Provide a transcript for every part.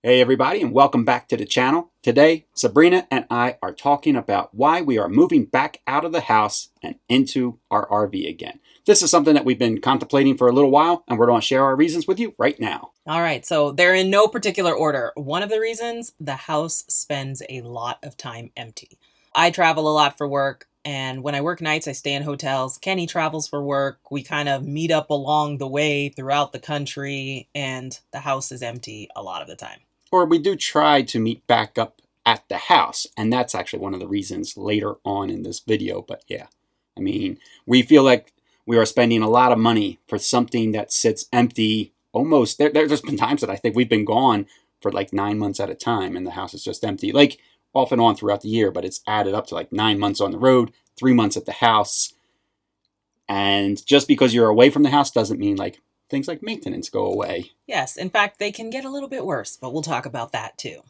Hey everybody, and welcome back to the channel. Today, Sabrina and I are talking about why we are moving back out of the house and into our RV again. This is something that we've been contemplating for a little while, and we're going to share our reasons with you right now. All right, so they're in no particular order. One of the reasons, the house spends a lot of time empty. I travel a lot for work, and when I work nights, I stay in hotels. Kenny travels for work. We kind of meet up along the way throughout the country, and the house is empty a lot of the time. Or we do try to meet back up at the house, and that's actually one of the reasons later on in this video. But yeah, I mean, we feel like we are spending a lot of money for something that sits empty almost. There's been times that I think we've been gone for like 9 months at a time, and the house is just empty, like off and on throughout the year, but it's added up to like 9 months on the road, 3 months at the house. And just because you're away from the house doesn't mean like things like maintenance go away. Yes, in fact, they can get a little bit worse, but we'll talk about that too.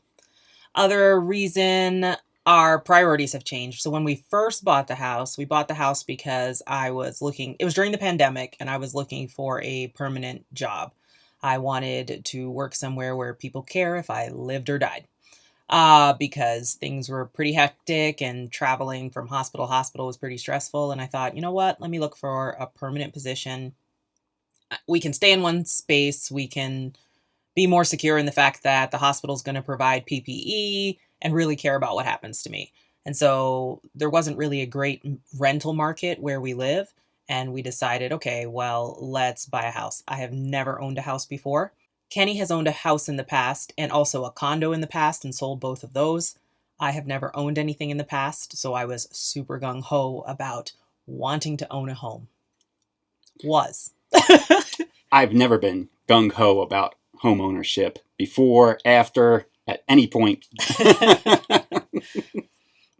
Other reason, our priorities have changed. So when we first bought the house, we bought the house because it was during the pandemic, and I was looking for a permanent job. I wanted to work somewhere where people care if I lived or died. Because things were pretty hectic and traveling from hospital to hospital was pretty stressful. And I thought, you know what, let me look for a permanent position. We can stay in one space. We can be more secure in the fact that the hospital is going to provide PPE and really care about what happens to me. And so there wasn't really a great rental market where we live. And we decided, okay, well, let's buy a house. I have never owned a house before. Kenny has owned a house in the past and also a condo in the past and sold both of those. I have never owned anything in the past, so I was super gung-ho about wanting to own a home. I've never been gung-ho about home ownership before, after, at any point.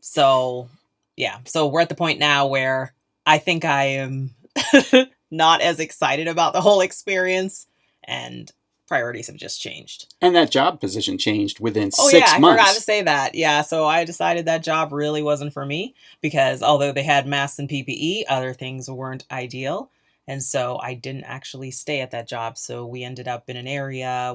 So, yeah. So we're at the point now where I think I am not as excited about the whole experience, and priorities have just changed. And that job position changed within 6 months. I forgot to say that. Yeah, so I decided that job really wasn't for me because although they had masks and PPE, other things weren't ideal. And so I didn't actually stay at that job. So we ended up in an area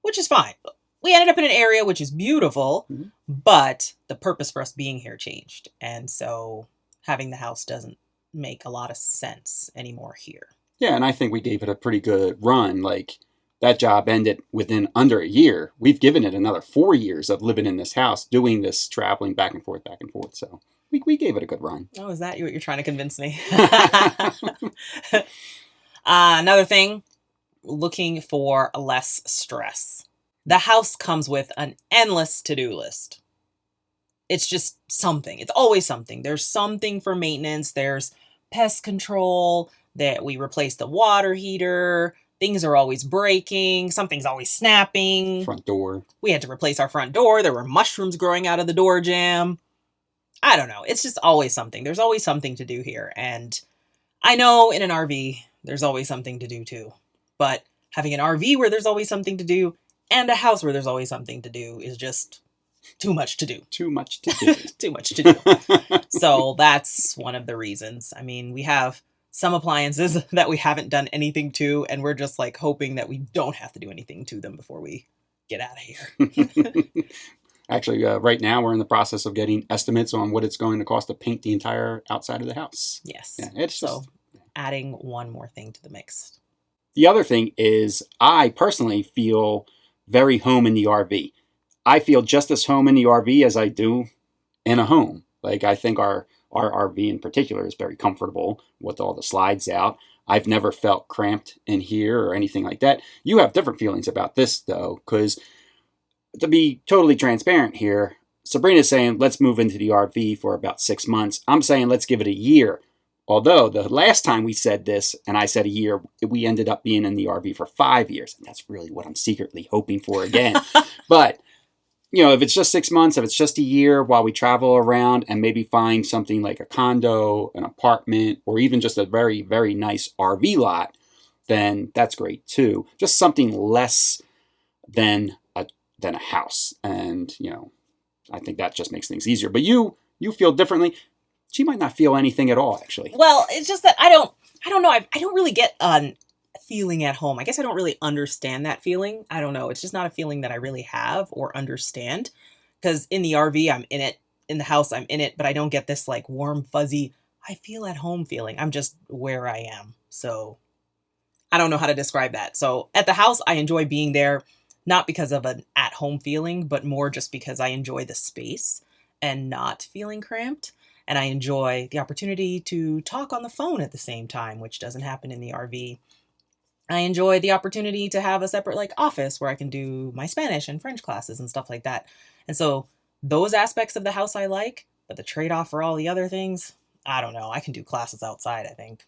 which is fine. We ended up in an area which is beautiful, but the purpose for us being here changed. And so having the house doesn't make a lot of sense anymore here. Yeah, and I think we gave it a pretty good run. Like, that job ended within under a year. We've given it another 4 years of living in this house, doing this traveling back and forth. So we gave it a good run. Oh, is that what you're trying to convince me? Another thing, looking for less stress. The house comes with an endless to-do list. It's just something. It's always something. There's something for maintenance. There's pest control, that we replaced the water heater. Things are always breaking. Something's always snapping. Front door. We had to replace our front door. There were mushrooms growing out of the door jamb. I don't know. It's just always something. There's always something to do here. And I know in an RV, there's always something to do too. But having an RV where there's always something to do and a house where there's always something to do is just too much to do. Too much to do. Too much to do. So that's one of the reasons. I mean, we have some appliances that we haven't done anything to, and we're just like hoping that we don't have to do anything to them before we get out of here. Actually, right now we're in the process of getting estimates on what it's going to cost to paint the entire outside of the house. Yes. Yeah, it's so adding one more thing to the mix. The other thing is I personally feel very home in the RV. I feel just as home in the RV as I do in a home. Like, I think our RV in particular is very comfortable with all the slides out. I've never felt cramped in here or anything like that. You have different feelings about this, though, because to be totally transparent here, Sabrina's saying let's move into the RV for about 6 months. I'm saying let's give it a year. Although the last time we said this, and I said a year, we ended up being in the RV for 5 years. And that's really what I'm secretly hoping for again. But, you know, if it's just 6 months, if it's just a year while we travel around and maybe find something like a condo, an apartment, or even just a very, very nice RV lot, then that's great too. Just something less than a house. And, you know, I think that just makes things easier. But you feel differently. She might not feel anything at all, actually. Well, it's just that I don't know. I don't really get feeling at home. I guess I don't really understand that feeling. I don't know. It's just not a feeling that I really have or understand. Because in the RV, I'm in it. In the house, I'm in it, but I don't get this like warm, fuzzy, I feel at home feeling. I'm just where I am. So I don't know how to describe that. So at the house, I enjoy being there, not because of an at home feeling, but more just because I enjoy the space and not feeling cramped. And I enjoy the opportunity to talk on the phone at the same time, which doesn't happen in the RV. I enjoy the opportunity to have a separate like office where I can do my Spanish and French classes and stuff like that. And so those aspects of the house I like, but the trade-off for all the other things, I don't know. I can do classes outside, I think.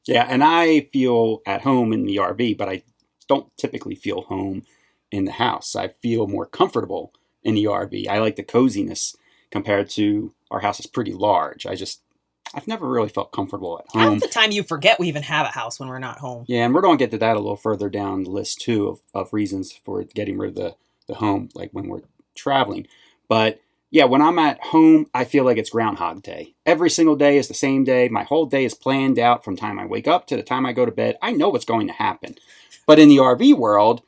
Yeah, and I feel at home in the RV, but I don't typically feel home in the house. I feel more comfortable in the RV. I like the coziness compared to our house is pretty large. I've never really felt comfortable at Half home. the time you forget we even have a house when we're not home. Yeah, and we're going to get to that a little further down the list too of reasons for getting rid of the home, like when we're traveling. But yeah, when I'm at home, I feel like it's Groundhog Day. Every single day is the same day. My whole day is planned out from the time I wake up to the time I go to bed. I know what's going to happen. But in the RV world,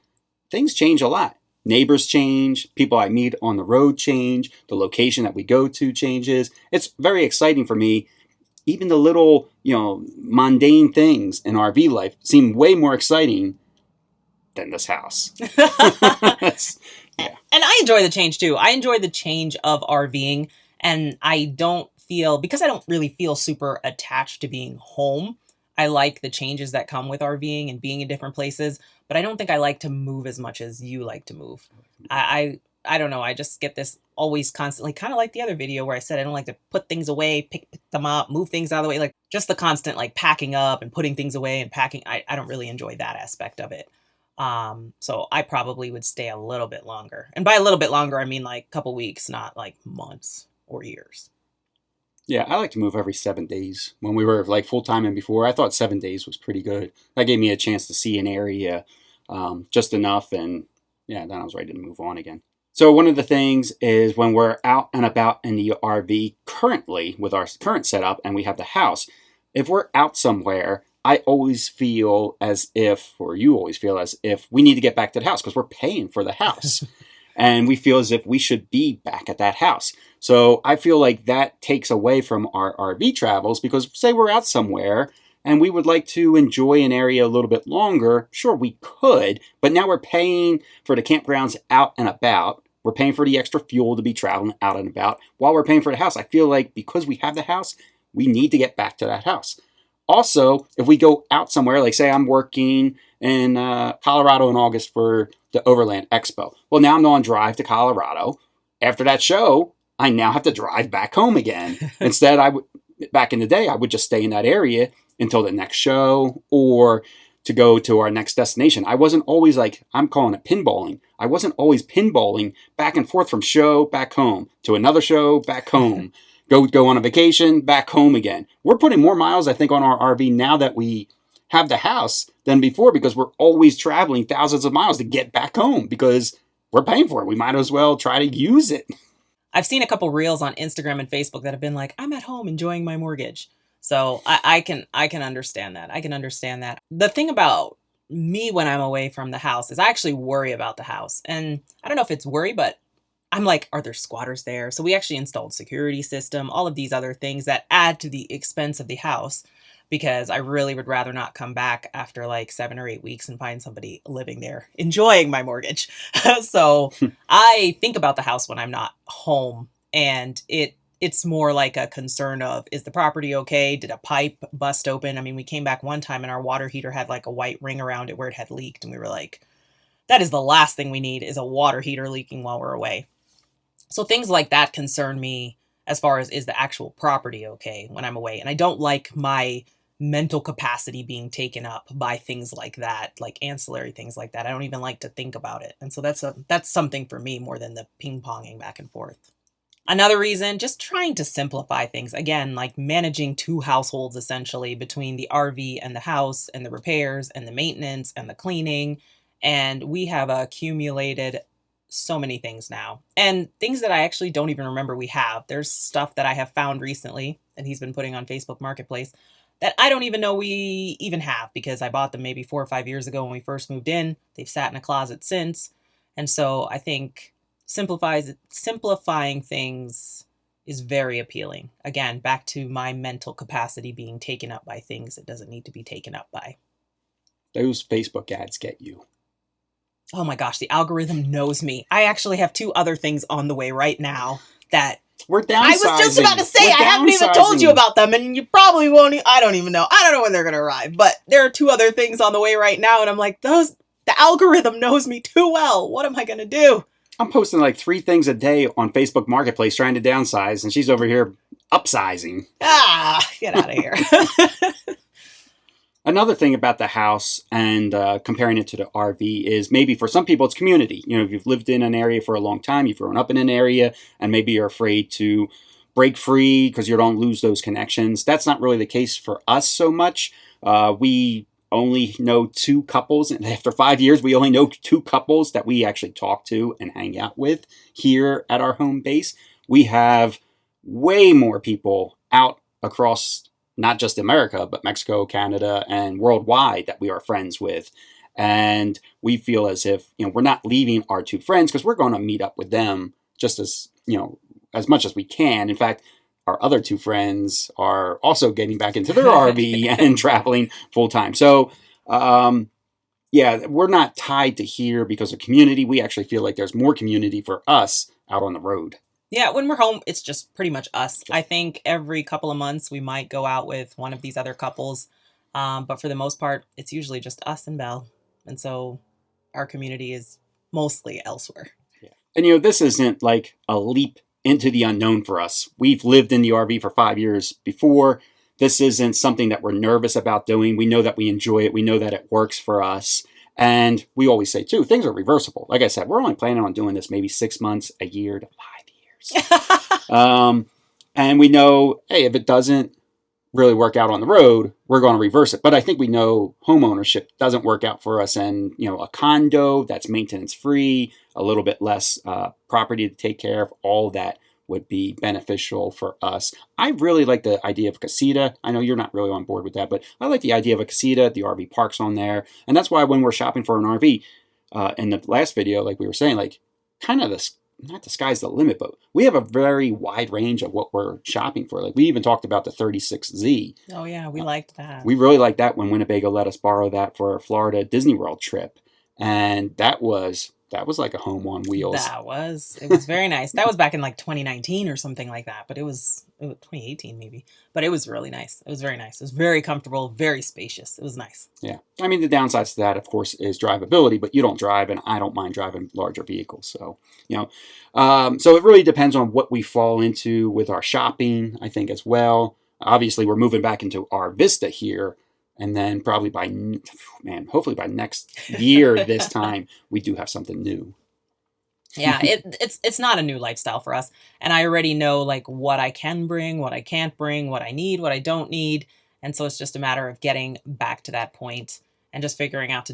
things change a lot. Neighbors change, people I meet on the road change, the location that we go to changes. It's very exciting for me. Even the little, mundane things in RV life seem way more exciting than this house. Yeah. And I enjoy the change too. I enjoy the change of RVing, and I don't feel, because I don't really feel super attached to being home. I like the changes that come with RVing and being in different places, but I don't think I like to move as much as you like to move. I don't know. I just get this always constantly, kind of like the other video where I said I don't like to put things away, pick them up, move things out of the way, like just the constant like packing up and putting things away and packing. I don't really enjoy that aspect of it. So I probably would stay a little bit longer. And by a little bit longer, I mean like a couple weeks, not like months or years. Yeah, I like to move every 7 days. When we were like full time and before, I thought 7 days was pretty good. That gave me a chance to see an area just enough, and yeah, then I was ready to move on again. So one of the things is when we're out and about in the RV currently with our current setup and we have the house, if we're out somewhere, I always feel as if, or you always feel as if we need to get back to the house because we're paying for the house. And we feel as if we should be back at that house. So I feel like that takes away from our RV travels because say we're out somewhere and we would like to enjoy an area a little bit longer, sure we could, but now we're paying for the campgrounds out and about. We're paying for the extra fuel to be traveling out and about while we're paying for the house. I feel like because we have the house, we need to get back to that house. Also, if we go out somewhere, like say I'm working in Colorado in August for the Overland Expo. Well, now I'm on drive to Colorado. After that show, I now have to drive back home again. Instead, back in the day, I would just stay in that area until the next show or to go to our next destination. I wasn't always like, I'm calling it pinballing. I wasn't always pinballing back and forth from show back home to another show back home. Go on a vacation, back home again. We're putting more miles, I think, on our RV now that we have the house than before because we're always traveling thousands of miles to get back home because we're paying for it. We might as well try to use it. I've seen a couple reels on Instagram and Facebook that have been like, I'm at home enjoying my mortgage. So I can understand that. I can understand that. The thing about me when I'm away from the house is I actually worry about the house. And I don't know if it's worry, but I'm like, are there squatters there? So we actually installed security system, all of these other things that add to the expense of the house because I really would rather not come back after like 7 or 8 weeks and find somebody living there enjoying my mortgage. So I think about the house when I'm not home and it's more like a concern of is the property okay? Did a pipe bust open? I mean, we came back one time and our water heater had like a white ring around it where it had leaked and we were like, that is the last thing we need is a water heater leaking while we're away. So things like that concern me as far as is the actual property okay when I'm away. And I don't like my mental capacity being taken up by things like that, like ancillary things like that. I don't even like to think about it. And so that's something for me more than the ping-ponging back and forth. Another reason, just trying to simplify things. Again, like managing two households essentially between the RV and the house and the repairs and the maintenance and the cleaning. And we have accumulated so many things now and things that I actually don't even remember we have. There's stuff that I have found recently and he's been putting on Facebook Marketplace that I don't even know we even have, because I bought them maybe 4 or 5 years ago when we first moved in. They've sat in a closet since. And so I think simplifying things is very appealing. Again, back to my mental capacity being taken up by things it doesn't need to be taken up by. Those Facebook ads get you. Oh my gosh, the algorithm knows me. I actually have 2 other things on the way right now that We're I was just about to downsizing. say, We're I haven't even told you downsizing. about them, and you probably won't. I don't even know. I don't know when they're going to arrive, but there are 2 other things on the way right now, and I'm like, the algorithm knows me too well. What am I going to do? I'm posting like 3 things a day on Facebook Marketplace trying to downsize, and she's over here upsizing. Get out of here. Another thing about the house and comparing it to the RV is maybe for some people it's community. You know, if you've lived in an area for a long time, you've grown up in an area, and maybe you're afraid to break free because you don't lose those connections. That's not really the case for us so much. We only know 2 couples, and after 5 years, we only know 2 couples that we actually talk to and hang out with here at our home base. We have way more people out across not just America, but Mexico, Canada, and worldwide that we are friends with. And we feel as if, you know, we're not leaving our 2 friends because we're going to meet up with them just as, you know, as much as we can. In fact, our other 2 friends are also getting back into their RV and traveling full time. So, yeah, we're not tied to here because of community. We actually feel like there's more community for us out on the road. Yeah, when we're home, it's just pretty much us. I think every couple of months we might go out with one of these other couples. But for the most part, it's usually just us and Belle. And so our community is mostly elsewhere. Yeah. And, you know, this isn't like a leap into the unknown for us. We've lived in the RV for 5 years before. This isn't something that we're nervous about doing. We know that we enjoy it. We know that it works for us. And we always say, too, things are reversible. Like I said, we're only planning on doing this maybe 6 months, a year to 5 years. And we know, hey, if it doesn't really work out on the road, we're going to reverse it. But I think we know home ownership doesn't work out for us. And, you know, a condo that's maintenance free, a little bit less property to take care of, all that would be beneficial for us. I really like the idea of casita. I know you're not really on board with that, but I like the idea of a casita. The RV park's on there. And that's why when we're shopping for an RV, in the last video, like we were saying, like kind of this, not the sky's the limit, but we have a very wide range of what we're shopping for. Like we even talked about the 36Z. Oh, yeah, we liked that. We really liked that when Winnebago let us borrow that for a Florida Disney World trip. And that was like a home on wheels. It was very nice. That was back in like 2019 or something like that, but it was 2018 maybe. But it was really nice. It was very nice. It was very comfortable, very spacious. It was nice. Yeah. I mean, the downsides to that, of course, is drivability, but you don't drive, and I don't mind driving larger vehicles. So, you know, so it really depends on what we fall into with our shopping, I think, as well. Obviously, we're moving back into our Vista here. And then probably hopefully by next year, this time, we do have something new. Yeah, it's not a new lifestyle for us. And I already know like what I can bring, what I can't bring, what I need, what I don't need. And so it's just a matter of getting back to that point and just figuring out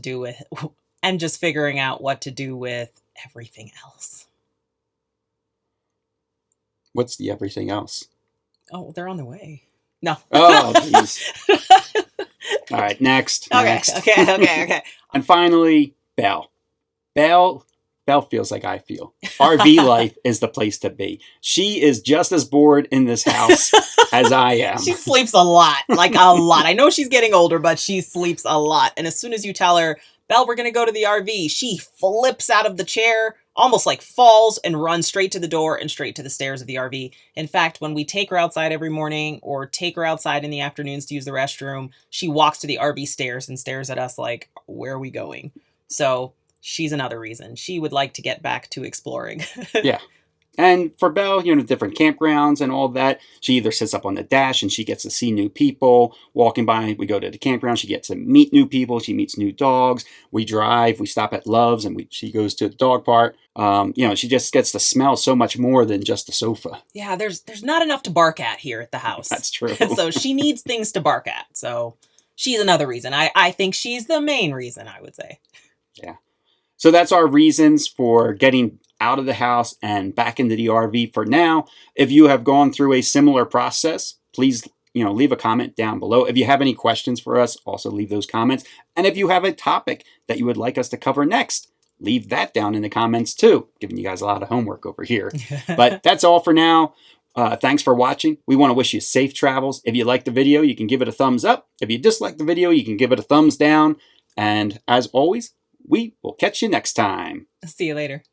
what to do with everything else. What's the everything else? Oh, they're on their way. No. Oh, jeez. All right, next. Okay. And finally, Belle. Belle feels like I feel. RV life is the place to be. She is just as bored in this house as I am. She sleeps a lot, like a lot. I know she's getting older, but she sleeps a lot. And as soon as you tell her, Belle, we're going to go to the RV, she flips out of the chair, almost like falls, and runs straight to the door and straight to the stairs of the RV. In fact, when we take her outside every morning or take her outside in the afternoons to use the restroom, she walks to the RV stairs and stares at us like, where are we going? So she's another reason. She would like to get back to exploring. Yeah. And for Belle, you know, different campgrounds and all that, she either sits up on the dash and she gets to see new people walking by. We go to the campground, she gets to meet new people, she meets new dogs. We drive, we stop at Love's, and she goes to the dog park. You know, she just gets to smell so much more than just a sofa. Yeah, there's not enough to bark at here at the house. That's true. So she needs things to bark at. So she's another reason. I think she's the main reason, I would say. Yeah. So that's our reasons for getting out of the house and back into the RV for now. If you have gone through a similar process, please, leave a comment down below. If you have any questions for us, also leave those comments. And if you have a topic that you would like us to cover next, leave that down in the comments too. Giving you guys a lot of homework over here. But that's all for now. Thanks for watching. We want to wish you safe travels. If you liked the video, you can give it a thumbs up. If you dislike the video, you can give it a thumbs down. And as always, we will catch you next time. See you later.